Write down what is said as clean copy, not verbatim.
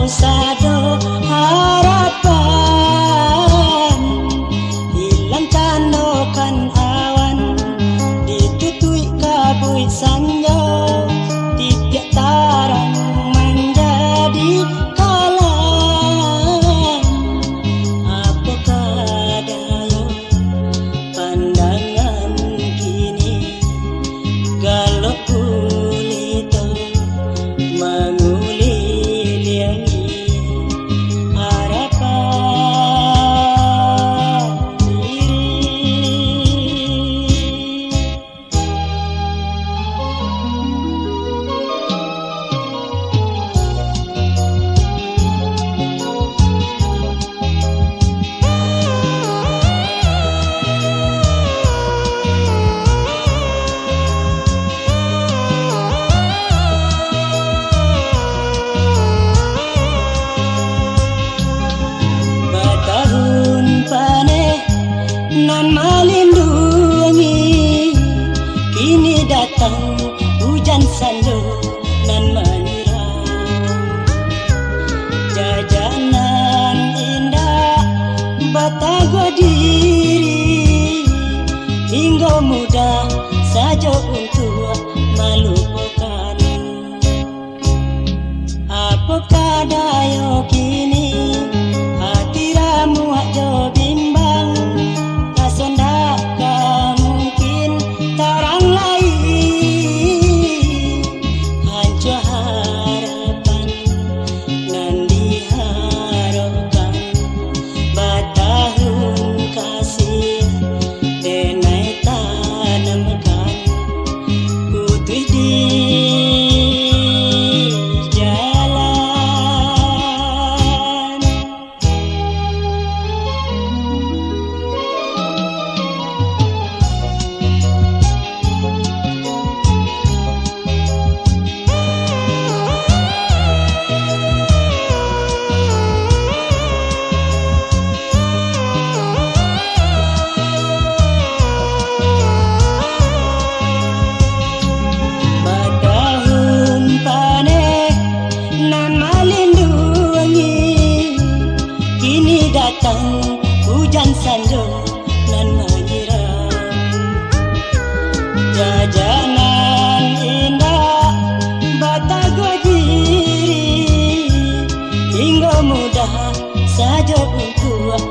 sado harapan, hilang candokan awan, ditutui kabut senja, tiap tarang menjadi kalam. Apakah daya pandangan kini, kalau kulita mengulilingi harapan diri. Bertahun paneh nan melindungi, kini datang hujan sandu nan menyiram. Jajanan indah batagor diri, hingga mudah saja untuk melupakan. Apakah daya kini, hati ramu aja bimbang, kasonda mungkin tarang lain, hancur harapan nan diharapkan. Batahun kasih denai tanamkan, putih di jalan. Batahun paneh nan melindungi, kini datang hujan sandu nan menyiram. Jajanan indah batagor diri, hingga mudah saja untuk